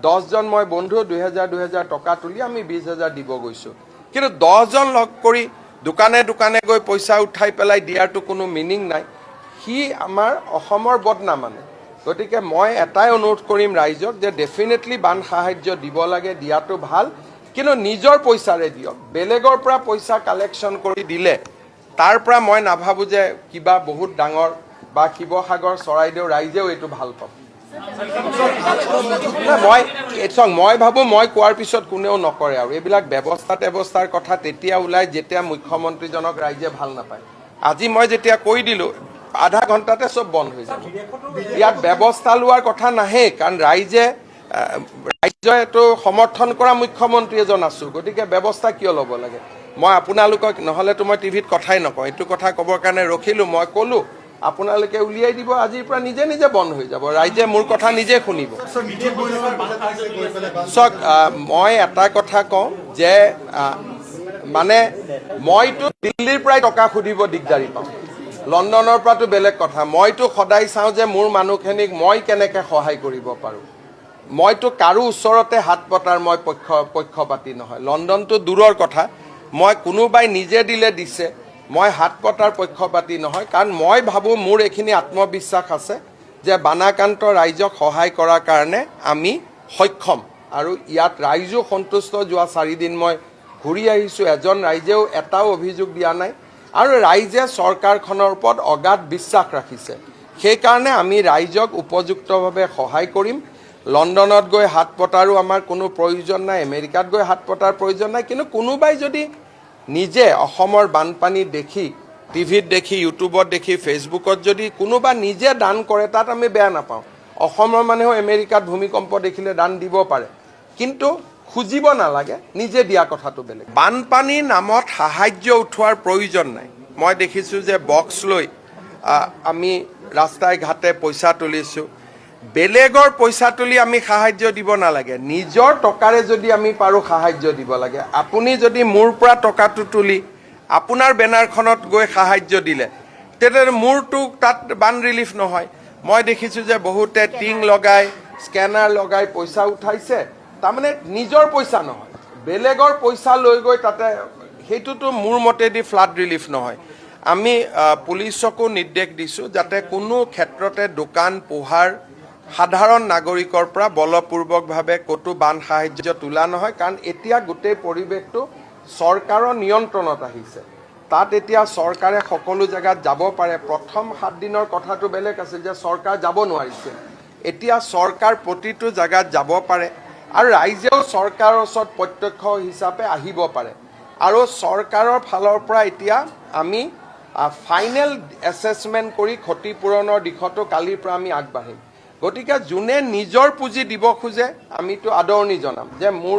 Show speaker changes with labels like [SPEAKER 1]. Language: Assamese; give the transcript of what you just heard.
[SPEAKER 1] 10 জন মই বন্ধু 2000 টকা তুলি আমি 20,000 দিব গৈছোঁ কিন্তু 10 জন লগ কৰি দোকানে দোকানে গৈ পইচা উঠাই পেলাই দিয়াৰটো কোনো মিনিং নাই সি আমাৰ অসমৰ বদনাম মানে গতিকে মই এটাই অনুৰোধ কৰিম ৰাইজক যে ডেফিনেটলি বান সাহায্য দিব লাগে দিয়াটো ভাল কিন্তু নিজৰ পইচাৰে দিয়ক বেলেগৰ পৰা পইচা কালেকশ্যন কৰি দিলে তাৰ পৰা মই নাভাবো যে কিবা বহুত ডাঙৰ বা শিৱসাগৰ চৰাইদেউ ৰাইজেও এইটো ভাল পাব মই ভাবো মই কোৱাৰ পিছত কোনেও নকৰে আৰু এইবিলাক ব্যৱস্থাৰ কথা তেতিয়া ওলাই যেতিয়া মুখ্যমন্ত্ৰীজনক ৰাইজে ভাল নাপায় আজি মই যেতিয়া কৈ দিলো আধা ঘণ্টাতে সব বন্ধ হৈ যাব ইয়াত ব্যৱস্থা লোৱাৰ কথা নাহে কাৰণ ৰাইজে এইটো সমৰ্থন কৰা মুখ্যমন্ত্ৰী এজন আছো গতিকে ব্যৱস্থা কিয় ল'ব লাগে মই আপোনালোকক নহলেতো মই টিভিত কথাই নকওঁ এইটো কথা ক'বৰ কাৰণে ৰখিলো মই ক'লো আপোনালোকে উলিয়াই দিব আজিৰ পৰা নিজে নিজে বন্ধ হৈ যাব ৰাইজে মোৰ কথা নিজে শুনিব চক মই এটা কথা কওঁ যে মানে মইতো দিল্লীৰ পৰাই টকা খুদিব দিগদাৰি পাওঁ লণ্ডনৰ পৰাতো বেলেগ কথা মইতো সদায় চাওঁ যে মোৰ মানুহখিনিক মই কেনেকৈ সহায় কৰিব পাৰোঁ মইতো কাৰো ওচৰতে হাত পতাৰ মই পক্ষপাতি নহয় লণ্ডনটো দূৰৰ কথা মই কোনোবাই নিজে দিলে দিছে মই হাত পতাৰ পক্ষপাতি নহয় কাৰণ মই ভাবোঁ মোৰ এইখিনি আত্মবিশ্বাস আছে যে বানাক্ৰান্ত ৰাইজক সহায় কৰাৰ কাৰণে আমি সক্ষম আৰু ইয়াত ৰাইজো সন্তুষ্ট যোৱা 4 দিন মই ঘূৰি আহিছোঁ এজন ৰাইজেও এটাও অভিযোগ দিয়া নাই আৰু ৰাইজে চৰকাৰখনৰ ওপৰত অগাধ বিশ্বাস ৰাখিছে সেইকাৰণে আমি ৰাইজক উপযুক্তভাৱে সহায় কৰিম লণ্ডনত গৈ হাত পতাৰো আমাৰ কোনো প্ৰয়োজন নাই আমেৰিকাত গৈ হাত পতাৰ প্ৰয়োজন নাই কিন্তু কোনোবাই যদি নিজে অসমৰ বানপানী দেখি টিভিত দেখি ইউটিউবত দেখি ফেচবুকত যদি কোনোবা নিজে দান কৰে তাত আমি বেয়া নাপাওঁ অসমৰ মানুহেও আমেৰিকাত ভূমিকম্প দেখিলে দান দিব পাৰে কিন্তু খুজিব নালাগে নিজে দিয়া কথাটো বেলেগ বানপানীৰ নামত সাহায্য উঠোৱাৰ প্ৰয়োজন নাই মই দেখিছোঁ যে বক্স লৈ আমি ৰাস্তাই ঘাটে পইচা তুলিছোঁ বেলেগৰ পইচা তুলি আমি সাহায্য দিব নালাগে নিজৰ টকাৰে যদি আমি পাৰোঁ সাহায্য দিব লাগে আপুনি যদি মোৰ পৰা টকাটো তুলি আপোনাৰ বেনাৰখনত গৈ সাহায্য দিলে তেতিয়া মোৰটো তাত বান ৰিলিফ নহয় মই দেখিছোঁ যে বহুতে টিং লগাই স্কেনাৰ লগাই পইচা উঠাইছে তাৰমানে নিজৰ পইচা নহয় বেলেগৰ পইচা লৈ গৈ তাতে সেইটোতো মোৰ মতেদি ফ্লাড ৰিলিফ নহয় আমি পুলিচকো নিৰ্দেশ দিছোঁ যাতে কোনো ক্ষেত্ৰতে দোকান পোহাৰ সাধাৰণ নাগৰিকৰ পৰা বলপূৰ্বকভাৱে ক'তো বান সাহায্য তোলা নহয় কাৰণ এতিয়া গোটেই পৰিৱেশটো চৰকাৰৰ নিয়ন্ত্ৰণত আহিছে তাত এতিয়া চৰকাৰে সকলো জেগাত যাব পাৰে প্ৰথম 7 দিনৰ কথাটো বেলেগ আছিল যে চৰকাৰ যাব নোৱাৰিছিল এতিয়া চৰকাৰ প্ৰতিটো জেগাত যাব পাৰে আৰু ৰাইজেও চৰকাৰৰ ওচৰত প্ৰত্যক্ষ হিচাপে আহিব পাৰে আৰু চৰকাৰৰ ফালৰ পৰা এতিয়া আমি ফাইনেল এছেছমেণ্ট কৰি ক্ষতিপূৰণৰ দিশতো কালিৰ পৰা আমি আগবাঢ়িম গতিকে যোনে নিজৰ পুঁজি দিব খোজে আমিতো আদৰণি জনাম যে মোৰ